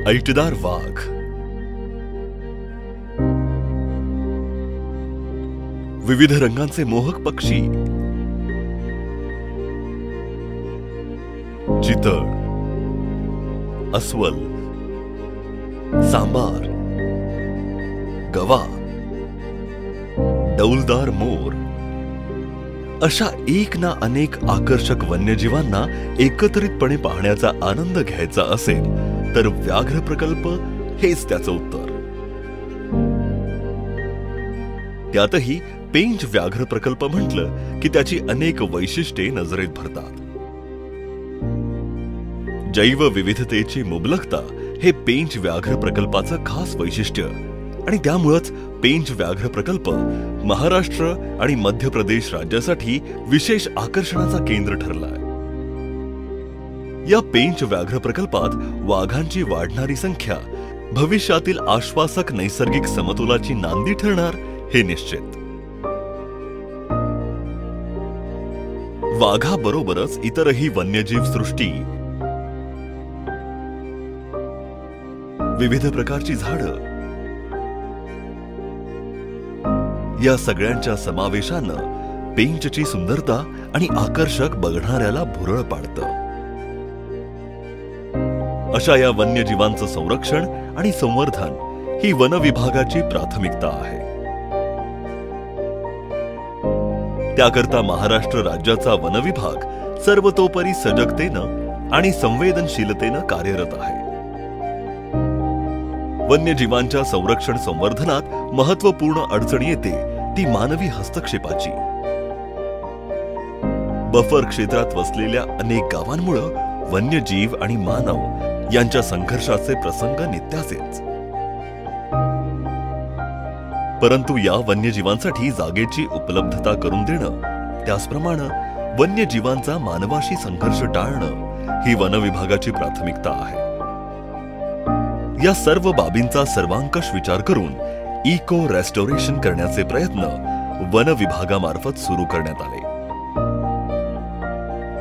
ऐटदार वाघ, विविध रंगांचे मोहक पक्षी, चितळ, अस्वल, सांबार, गवा, डौलदार मोर अशा एक ना अनेक आकर्षक वन्यजीवांना एकत्रितपणे पाहण्याचा आनंद घ्यायचा असेल तर व्याघ्र प्रकल्प हेच त्याचं उत्तर. त्यातही पेंच व्याघ्र प्रकल्प म्हटलं की त्याची अनेक वैशिष्ट्ये नजरेत भरतात. जैवविविधतेची मुबलकता हे पेंच व्याघ्र प्रकल्पाचं खास वैशिष्ट्य आणि त्यामुळेच पेंच व्याघ्र प्रकल्प महाराष्ट्र आणि मध्य प्रदेश राज्यासाठी विशेष आकर्षणाचा केंद्र ठरलाय. या पेंच व्याघ्र प्रकल्पात वाघांची वाढणारी संख्या भविष्यातील आश्वासक नैसर्गिक समतोलाची नांदी ठरणार हे निश्चित. वाघाबरोबरच इतरही वन्यजीव सृष्टी, विविध प्रकारची झाडं या सगळ्यांच्या समावेशानं पेंचची सुंदरता आणि आकर्षक बघणाऱ्याला भुरळ पाडतं. अशा या वन्यजीवांचं संरक्षण आणि संवर्धन ही वन विभागाची प्राथमिकता आहे. त्याकरता महाराष्ट्र राज्याचा वन विभाग सर्वतोपरी सजगतेनं आणि संवेदनशीलतेनं कार्यरत आहे. वन्यजीवांच्या संरक्षण संवर्धनात महत्वपूर्ण अडचण येते ती मानवी हस्तक्षेपाची. बफर क्षेत्रात वसलेल्या अनेक गावांमुळे वन्यजीव आणि मानव यांच्या संघर्षाचे प्रसंग नित्याचेच. परंतु या वन्यजीवांसाठी जागेची उपलब्धता करून देणं, त्याचप्रमाणे वन्यजीवांचा मानवाशी संघर्ष टाळणं ही वन विभागाची प्राथमिकता आहे. या सर्व बाबींचा सर्वांकष विचार करून इको रेस्टोरेशन करण्याचे प्रयत्न वन विभागामार्फत सुरू करण्यात आले.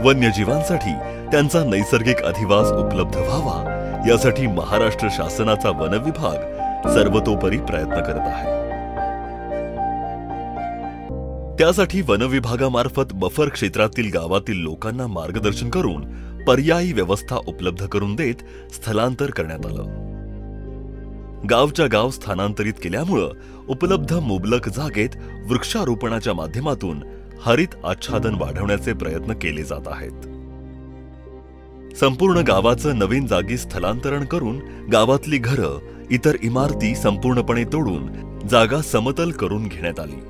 वन्यजीवांसाठी त्यांचा नैसर्गिक अधिवास उपलब्ध व्हावा यासाठी महाराष्ट्र शासनाचा वन विभाग सर्वतोपरी प्रयत्न करत आहे. त्यासाठी वन विभागामार्फत बफर क्षेत्रातील गावातील लोकांना मार्गदर्शन करून पर्यायी व्यवस्था उपलब्ध करून देत स्थलांतर करण्यात आलं. गावच्या गाव स्थानांतरित केल्यामुळे उपलब्ध मुबलक जागेत वृक्षारोपणाच्या माध्यमातून हरित आच्छादन वाढवण्याचे प्रयत्न केले जात आहेत. संपूर्ण गावाचं नवीन जागी स्थलांतरण करून गावातली घरं, इतर इमारती संपूर्णपणे तोडून जागा समतल करून घेण्यात आली.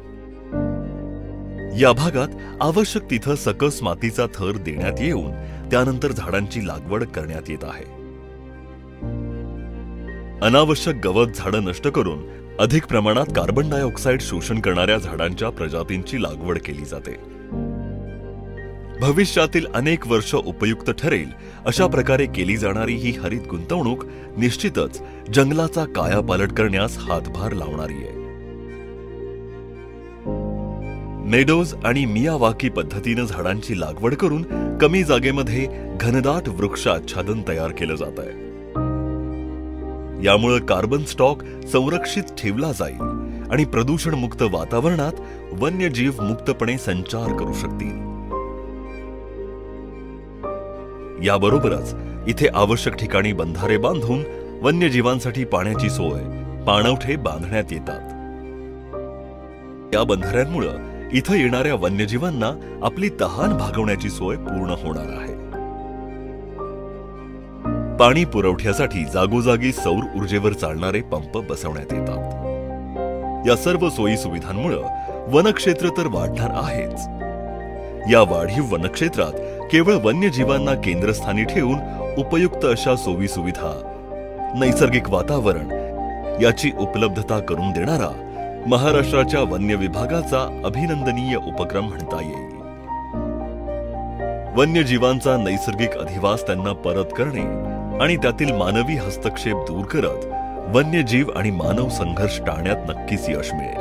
या भागात आवश्यक तिथं सकस मातीचा थर देण्यात येऊन त्यानंतर झाडांची लागवड करण्यात येत आहे. अनावश्यक गवत झाडं नष्ट करून अधिक प्रमाणात कार्बन डायऑक्साईड शोषण करणाऱ्या झाडांच्या प्रजातींची लागवड केली जाते. भविष्यातील अनेक वर्ष उपयुक्त ठरेल अशा प्रकारे केली जाणारी ही हरित गुंतवणूक निश्चितच जंगलाचा कायापालट करण्यास हातभार लावणारी आहे. मेडोज आणि मियावाकी पद्धतीनं झाडांची लागवड करून कमी जागेमध्ये घनदाट वृक्ष आच्छादन तयार केलं जात आहे. यामुळे कार्बन स्टॉक संरक्षित ठेवला जाईल आणि प्रदूषणमुक्त वातावरणात वन्यजीव मुक्तपणे संचार करू शकतील. याबरोबरच इथे आवश्यक ठिकाणी बंधारे बांधून वन्यजीवांसाठी पाण्याची सोय, पाणवठे बांधण्यात येतात. या बंधाऱ्यांमुळे इथं येणाऱ्या वन्यजीवांना आपली तहान भागवण्याची सोय पूर्ण होणार आहे. पाणी पुरवठ्यासाठी जागोजागी सौर ऊर्जेवर चालणारे पंप बसवण्यात येतात. या सर्व सोयी सुविधांमुळे वनक्षेत्र तर वाढणार आहेच. या वाढीव वनक्षेत्रात केवळ वन्यजीवांना केंद्रस्थानी ठेवून उपयुक्त अशा सोयी सुविधा, नैसर्गिक वातावरण याची उपलब्धता करून देणारा महाराष्ट्राच्या वन्य विभागाचा अभिनंदनीय उपक्रम म्हणता येईल. वन्यजीवांचा नैसर्गिक अधिवास त्यांना परत करणे आणि त्यातील मानवी हस्तक्षेप दूर करत वन्यजीव आणि मानव संघर्ष टाळण्यात नक्कीच यश मिळेल.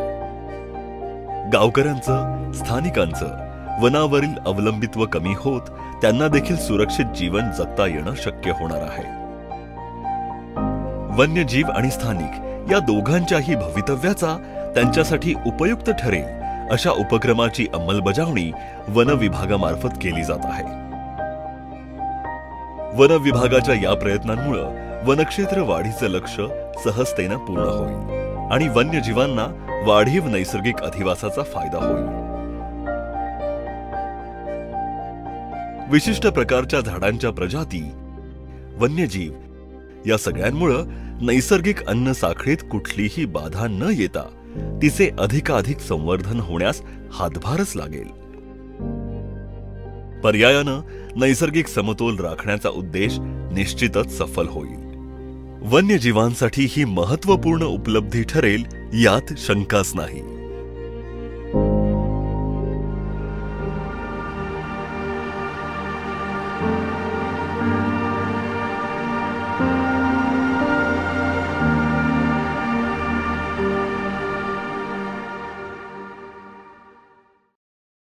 गावकऱ्यांचं, स्थानिकांचं वनावरील अवलंबित्व कमी होत त्यांना देखील सुरक्षित जीवन जगता येणं शक्य होणार आहे. वन्यजीव आणि स्थानिक या दोघांच्याही भवितव्याचा त्यांच्यासाठी उपयुक्त ठरेल अशा उपक्रमाची अंमलबजावणी वन विभागामार्फत केली जात आहे. वन विभागाच्या या प्रयत्नांमुळे वनक्षेत्र वाढीचं लक्ष्य सहजतेनं पूर्ण होईल आणि वन्यजीवांना वाढीव नैसर्गिक अधिवासाचा फायदा होईल. विशिष्ट प्रकारच्या झाडांच्या प्रजाती, वन्यजीव या सगळ्यांमुळे नैसर्गिक अन्न साखळीत कुठलीही बाधा न येता तिचे अधिकाधिक संवर्धन होण्यास हातभारच लागेल. पर्यायानं नैसर्गिक समतोल राखण्याचा उद्देश निश्चितच सफल होईल. वन्यजीवांसाठी ही महत्त्वपूर्ण उपलब्धी ठरेल यात शंकाच नाही.